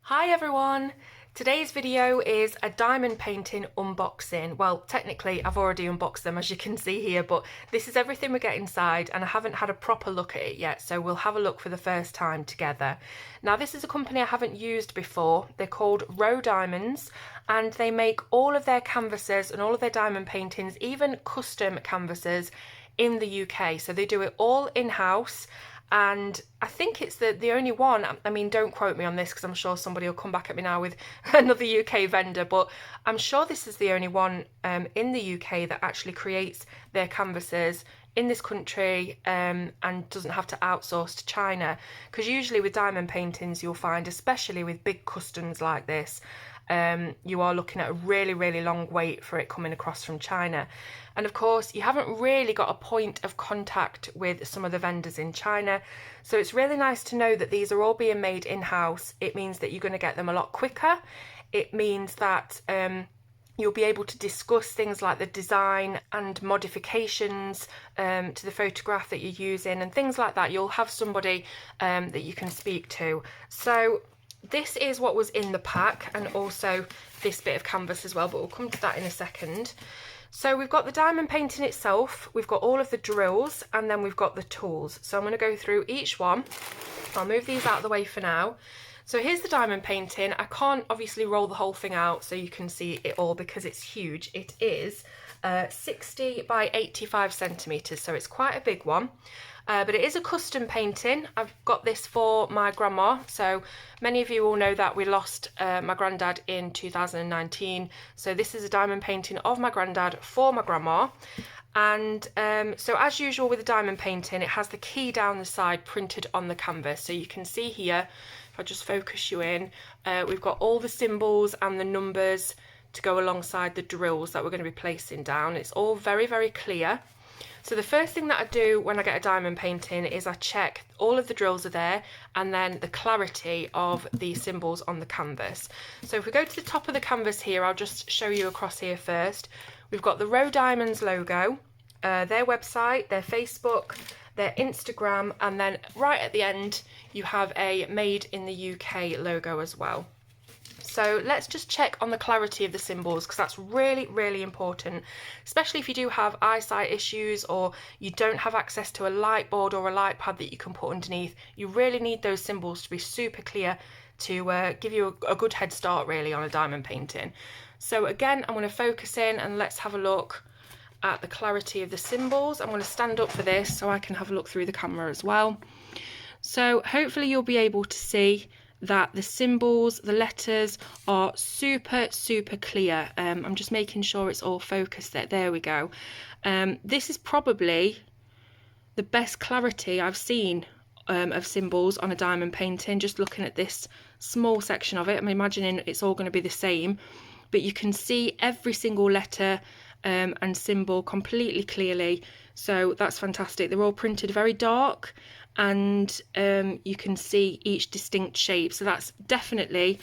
Hi everyone! Today's video is a diamond painting unboxing. Well, technically I've already unboxed them as you can see here, but this is everything we get inside and I haven't had a proper look at it yet, so we'll have a look for the first time together. Now this is a company I haven't used before. They're called Rowe Diamonds and they make all of their canvases and all of their diamond paintings, even custom canvases, in the UK. So they do it all in-house. And I think it's the only one, I mean, don't quote me on this because I'm sure somebody will come back at me now with another UK vendor, but I'm sure this is the only one in the UK that actually creates their canvases in this country and doesn't have to outsource to China. Because usually with diamond paintings you'll find, especially with big customs like this, you are looking at a really long wait for it coming across from China. And of course you haven't really got a point of contact with some of the vendors in China, so it's really nice to know that these are all being made in-house. It means that you're going to get them a lot quicker. It means that you'll be able to discuss things like the design and modifications to the photograph that you're using and things like that. You'll have somebody that you can speak to. So this is what was in the pack, and also this bit of canvas as well, but we'll come to that in a second. So we've got the diamond painting itself, we've got all of the drills, and then we've got the tools. So I'm going to go through each one. I'll move these out of the way for now. So here's the diamond painting. I can't obviously roll the whole thing out so you can see it all because it's huge. It is 60 by 85 centimetres, so it's quite a big one. But it is a custom painting. I've got this for my grandma. So many of you all know that we lost my granddad in 2019. So this is a diamond painting of my granddad for my grandma. And so as usual with a diamond painting, it has the key down the side printed on the canvas. So you can see here, if I just focus you in, we've got all the symbols and the numbers to go alongside the drills that we're going to be placing down. It's all very clear. So the first thing that I do when I get a diamond painting is I check all of the drills are there and then the clarity of the symbols on the canvas. So if we go to the top of the canvas here, I'll just show you across here first. We've got the Rowe Diamonds logo, their website, their Facebook, their Instagram, and then right at the end you have a Made in the UK logo as well. So let's just check on the clarity of the symbols because that's really important, especially if you do have eyesight issues or you don't have access to a light board or a light pad that you can put underneath. You really need those symbols to be super clear to give you a good head start really on a diamond painting. So again, I'm going to focus in and let's have a look at the clarity of the symbols. I'm going to stand up for this so I can have a look through the camera as well. So hopefully you'll be able to see that the symbols, the letters are super clear. I'm just making sure it's all focused there. There we go. This is probably the best clarity I've seen of symbols on a diamond painting, just looking at this small section of it. I'm imagining it's all going to be the same, but you can see every single letter and symbol completely clearly, so that's fantastic. They're all printed very dark and you can see each distinct shape, so that's definitely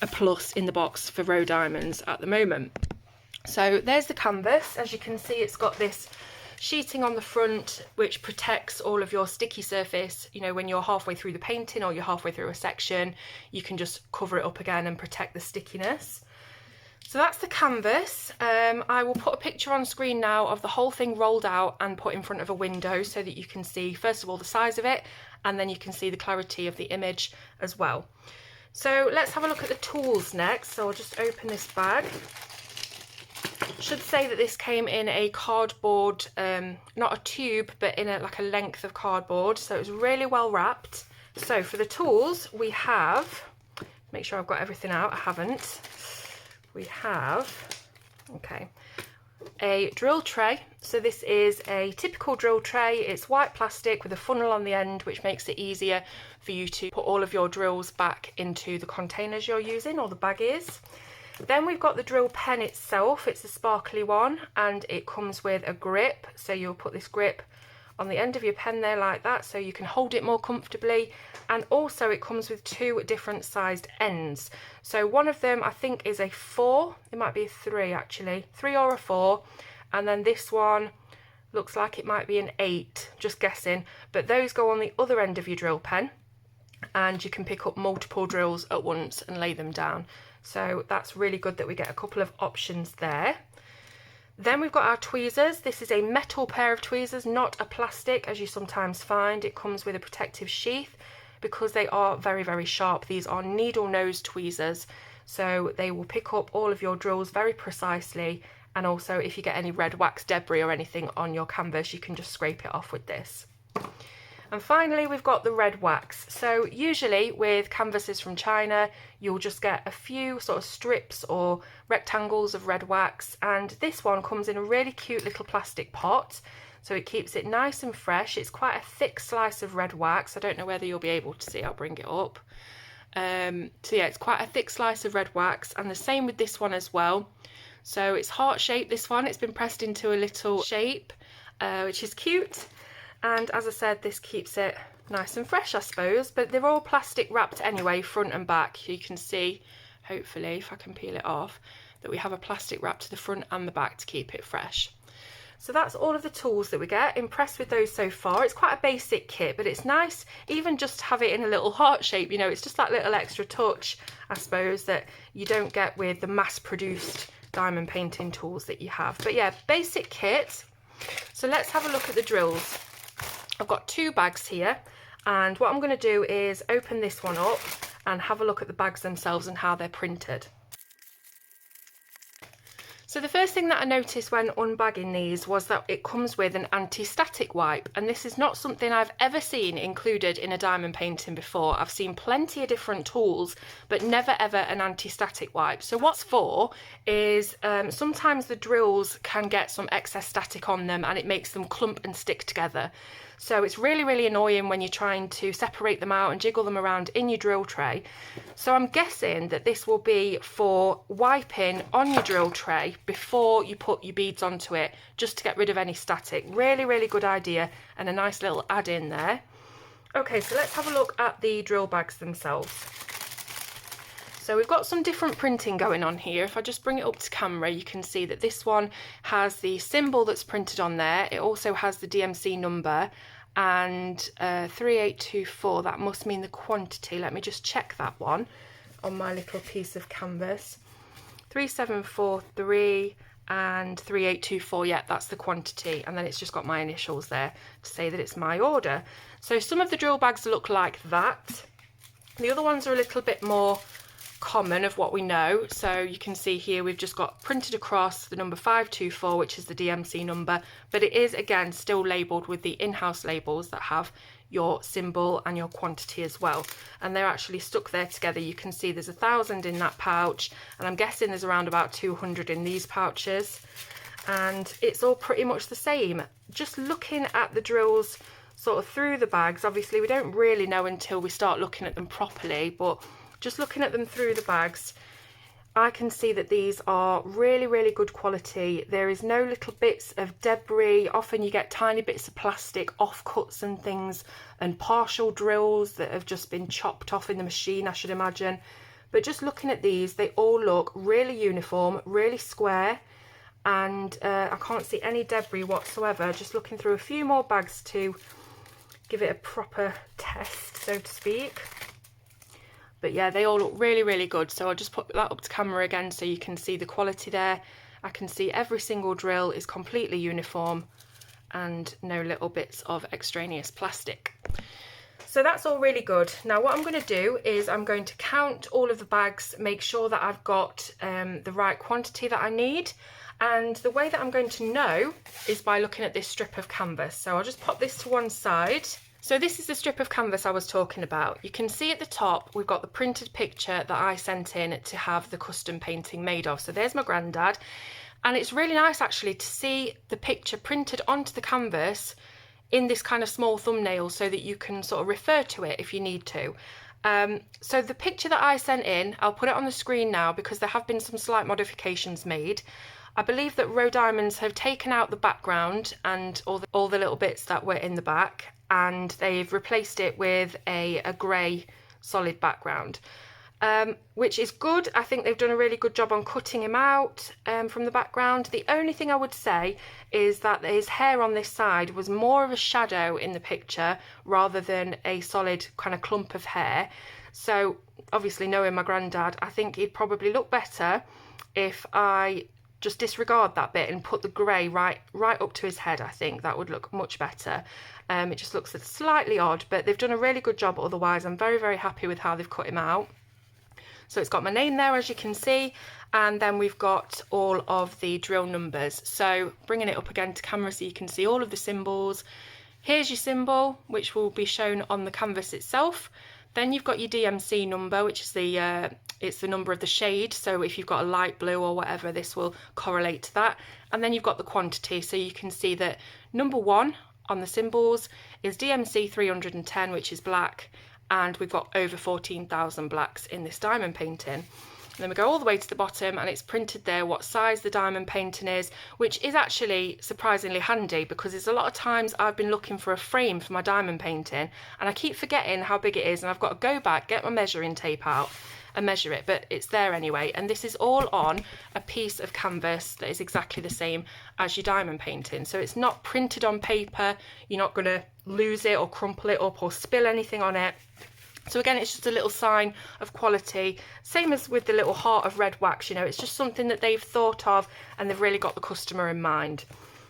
a plus in the box for Rowe Diamonds at the moment. So there's the canvas. As you can see, it's got this sheeting on the front which protects all of your sticky surface. You know, when you're halfway through the painting or you're halfway through a section, you can just cover it up again and protect the stickiness. So that's the canvas. I will put a picture on screen now of the whole thing rolled out and put in front of a window so that you can see first of all the size of it, and then you can see the clarity of the image as well. So let's have a look at the tools next. So I'll just open this bag. Should say that this came in a cardboard, not a tube, but in like a length of cardboard, so it was really well wrapped. So for the tools we have, make sure I've got everything out, I haven't. We have, okay, a drill tray. So this is a typical drill tray. It's white plastic with a funnel on the end, which makes it easier for you to put all of your drills back into the containers you're using, or the baggies. Then we've got the drill pen itself. It's a sparkly one and it comes with a grip. So you'll put this grip on the end of your pen there like that so you can hold it more comfortably, and also it comes with two different sized ends. So one of them I think is a 4, it might be a 3 actually, 3 or a 4, and then this one looks like it might be an 8, just guessing, but those go on the other end of your drill pen. and you can pick up multiple drills at once and lay them down. So that's really good that we get a couple of options there. Then we've got our tweezers. This is a metal pair of tweezers, not a plastic as you sometimes find. It comes with a protective sheath because they are very, very sharp. These are needle nose tweezers, so they will pick up all of your drills very precisely, and also if you get any red wax debris or anything on your canvas, you can just scrape it off with this. And finally, we've got the red wax. So usually with canvases from China, you'll just get a few sort of strips or rectangles of red wax. And this one comes in a really cute little plastic pot. So it keeps it nice and fresh. It's quite a thick slice of red wax. I don't know whether you'll be able to see, I'll bring it up. So yeah, it's quite a thick slice of red wax, and the same with this one as well. So it's heart shaped, this one. It's been pressed into a little shape, which is cute. And as I said, this keeps it nice and fresh, I suppose, but they're all plastic wrapped anyway, front and back. You can see, hopefully, if I can peel it off, that we have a plastic wrap to the front and the back to keep it fresh. So that's all of the tools that we get. Impressed with those so far. It's quite a basic kit, but it's nice even just to have it in a little heart shape. You know, it's just that little extra touch, I suppose, that you don't get with the mass-produced diamond painting tools that you have. But yeah, basic kit. So let's have a look at the drills. I've got 2 bags here, and what I'm going to do is open this one up and have a look at the bags themselves and how they're printed. So the first thing that I noticed when unbagging these was that it comes with an anti-static wipe, and this is not something I've ever seen included in a diamond painting before. I've seen plenty of different tools, but never ever an anti-static wipe. So what's for is sometimes the drills can get some excess static on them and it makes them clump and stick together. So it's really, really annoying when you're trying to separate them out and jiggle them around in your drill tray. So I'm guessing that this will be for wiping on your drill tray before you put your beads onto it, just to get rid of any static. Really, really good idea, and a nice little add in there. Okay, so let's have a look at the drill bags themselves. So we've got some different printing going on here. If I just bring it up to camera, you can see that this one has the symbol that's printed on there. It also has the DMC number and 3824. That must mean the quantity. Let me just check that one on my little piece of canvas. 3743 and 3824. Yeah, that's the quantity. And then it's just got my initials there to say that it's my order. So some of the drill bags look like that. The other ones are a little bit more common of what we know. So you can see here we've just got printed across the number 524, which is the DMC number, but it is again still labelled with the in-house labels that have your symbol and your quantity as well, and they're actually stuck there together. You can see there's 1,000 in that pouch, and I'm guessing there's around about 200 in these pouches, and it's all pretty much the same. Just looking at the drills sort of through the bags, obviously we don't really know until we start looking at them properly, but just looking at them through the bags, I can see that these are really, really good quality. There is no little bits of debris. Often you get tiny bits of plastic, offcuts and things, and partial drills that have just been chopped off in the machine, I should imagine. But just looking at these, they all look really uniform, really square, and I can't see any debris whatsoever. Just looking through a few more bags to give it a proper test, so to speak. But yeah, they all look really, really good. So I'll just put that up to camera again so you can see the quality there. I can see every single drill is completely uniform and no little bits of extraneous plastic. So that's all really good. Now what I'm going to do is I'm going to count all of the bags, make sure that I've got the right quantity that I need. And the way that I'm going to know is by looking at this strip of canvas. So I'll just pop this to one side. So this is the strip of canvas I was talking about. You can see at the top we've got the printed picture that I sent in to have the custom painting made of. So there's my granddad, and it's really nice actually to see the picture printed onto the canvas in this kind of small thumbnail so that you can sort of refer to it if you need to. So the picture that I sent in, I'll put it on the screen now because there have been some slight modifications made. I believe that Rowe Diamonds have taken out the background and all the little bits that were in the back, and they've replaced it with a grey solid background. which is good. I think they've done a really good job on cutting him out from the background. The only thing I would say is that his hair on this side was more of a shadow in the picture rather than a solid kind of clump of hair. So obviously, knowing my granddad, I think he'd probably look better if I just disregard that bit and put the grey right up to his head. I think that would look much better. It just looks slightly odd, but they've done a really good job otherwise. I'm very, very happy with how they've cut him out. So it's got my name there, as you can see, and then we've got all of the drill numbers. So bringing it up again to camera so you can see all of the symbols. Here's your symbol, which will be shown on the canvas itself. Then you've got your DMC number, which is it's the number of the shade. So if you've got a light blue or whatever, this will correlate to that. And then you've got the quantity. So you can see that number 1 on the symbols is DMC 310, which is black. And we've got over 14,000 blacks in this diamond painting. And then we go all the way to the bottom and it's printed there what size the diamond painting is, which is actually surprisingly handy because there's a lot of times I've been looking for a frame for my diamond painting and I keep forgetting how big it is, and I've got to go back, get my measuring tape out and measure it, but it's there anyway. And this is all on a piece of canvas that is exactly the same as your diamond painting. So it's not printed on paper, you're not going to lose it or crumple it up or spill anything on it. So again, it's just a little sign of quality, same as with the little heart of red wax, you know, it's just something that they've thought of and they've really got the customer in mind.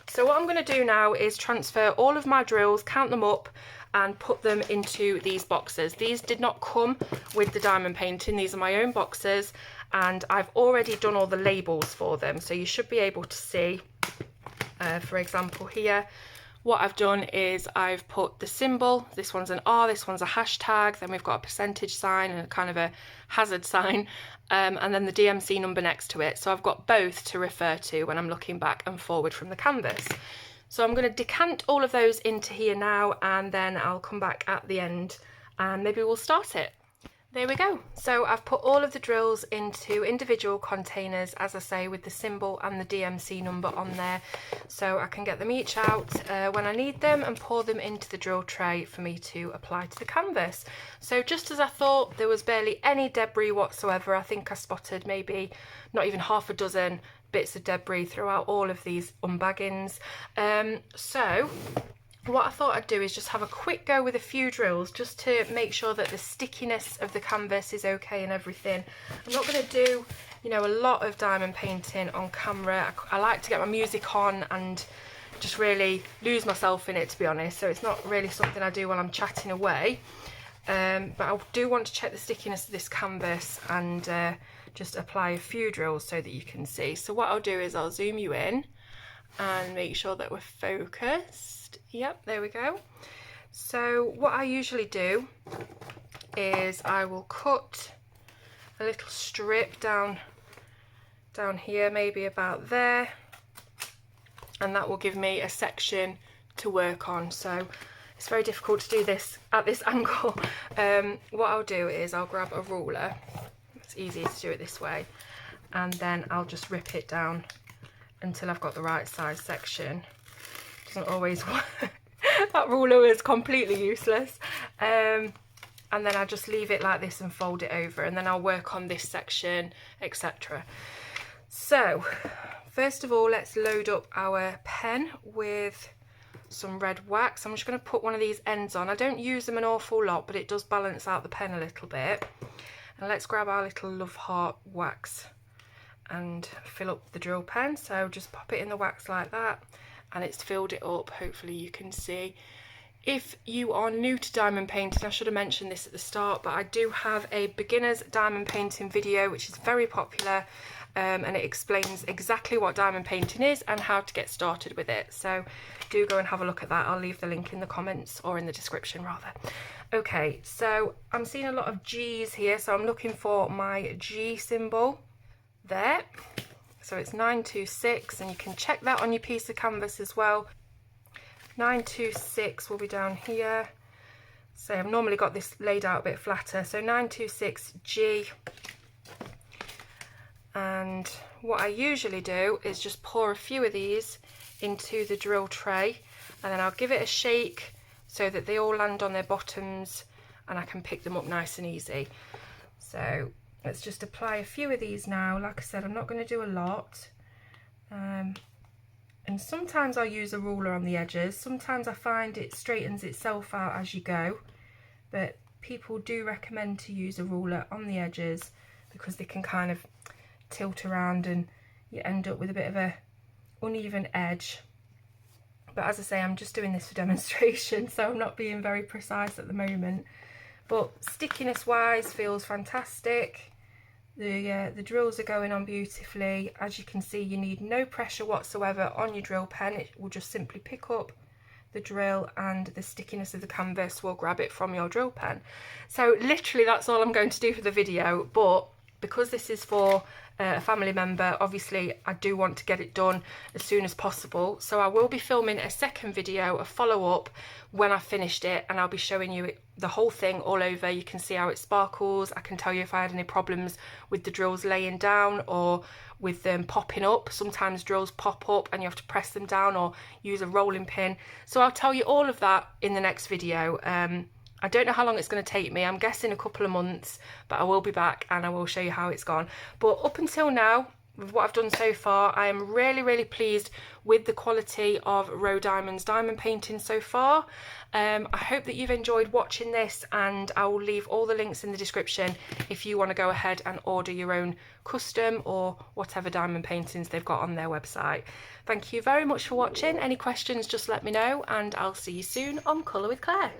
So what I'm going to do now is transfer all of my drills, count them up and put them into these boxes. These did not come with the diamond painting, these are my own boxes, and I've already done all the labels for them. So you should be able to see, for example here, what I've done is I've put the symbol, this one's an R, this one's a hashtag, then we've got a percentage sign and a kind of a hazard sign, and then the DMC number next to it. So I've got both to refer to when I'm looking back and forward from the canvas. So I'm going to decant all of those into here now, and then I'll come back at the end and maybe we'll start it. There we go. So I've put all of the drills into individual containers, as I say, with the symbol and the DMC number on there, so I can get them each out when I need them and pour them into the drill tray for me to apply to the canvas. So just as I thought, there was barely any debris whatsoever. I think I spotted maybe not even half a dozen bits of debris throughout all of these unbaggings. So what I thought I'd do is just have a quick go with a few drills just to make sure that the stickiness of the canvas is okay and everything. I'm not going to do, you know, a lot of diamond painting on camera. I like to get my music on and just really lose myself in it, to be honest, so it's not really something I do while I'm chatting away. But I do want to check the stickiness of this canvas and just apply a few drills so that you can see. So what I'll do is I'll zoom you in and make sure that we're focused. Yep, there we go. So what I usually do is I will cut a little strip down here, maybe about there, and that will give me a section to work on. So it's very difficult to do this at this angle. What I'll do is I'll grab a ruler, it's easier to do it this way, and then I'll just rip it down until I've got the right size section. Doesn't always work. That ruler is completely useless. And then I just leave it like this and fold it over, and then I'll work on this section, etc. So first of all, let's load up our pen with some red wax. I'm just going to put one of these ends on. I don't use them an awful lot, but it does balance out the pen a little bit. And let's grab our little love heart wax and fill up the drill pen. So just pop it in the wax like that, and it's filled it up. Hopefully you can see. If you are new to diamond painting, I should have mentioned this at the start, but I do have a beginner's diamond painting video which is very popular, and it explains exactly what diamond painting is and how to get started with it. So do go and have a look at that. I'll leave the link in the comments, or in the description rather. Okay, so I'm seeing a lot of G's here, so I'm looking for my G symbol there. So it's 926, and you can check that on your piece of canvas as well. 926 will be down here. So I've normally got this laid out a bit flatter. So 926G. And what I usually do is just pour a few of these into the drill tray, and then I'll give it a shake so that they all land on their bottoms and I can pick them up nice and easy. So let's just apply a few of these now. Like I said, I'm not going to do a lot. And sometimes I'll use a ruler on the edges. Sometimes I find it straightens itself out as you go. But people do recommend to use a ruler on the edges because they can kind of tilt around and you end up with a bit of a uneven edge. But as I say, I'm just doing this for demonstration, so I'm not being very precise at the moment. But stickiness wise, feels fantastic. The drills are going on beautifully. As you can see, you need no pressure whatsoever on your drill pen. It will just simply pick up the drill and the stickiness of the canvas will grab it from your drill pen. So literally that's all I'm going to do for the video, but because this is for a family member, obviously I do want to get it done as soon as possible. So I will be filming a second video, a follow-up, when I finished it, and I'll be showing you the whole thing all over. You can see how it sparkles. I can tell you if I had any problems with the drills laying down or with them popping up. Sometimes drills pop up and you have to press them down or use a rolling pin. So I'll tell you all of that in the next video. I don't know how long it's going to take me. I'm guessing a couple of months, but I will be back and I will show you how it's gone. But up until now, with what I've done so far, I am really, really pleased with the quality of Rowe Diamond's diamond painting so far. I hope that you've enjoyed watching this, and I will leave all the links in the description if you want to go ahead and order your own custom or whatever diamond paintings they've got on their website. Thank you very much for watching. Any questions, just let me know, and I'll see you soon on Colour with Claire.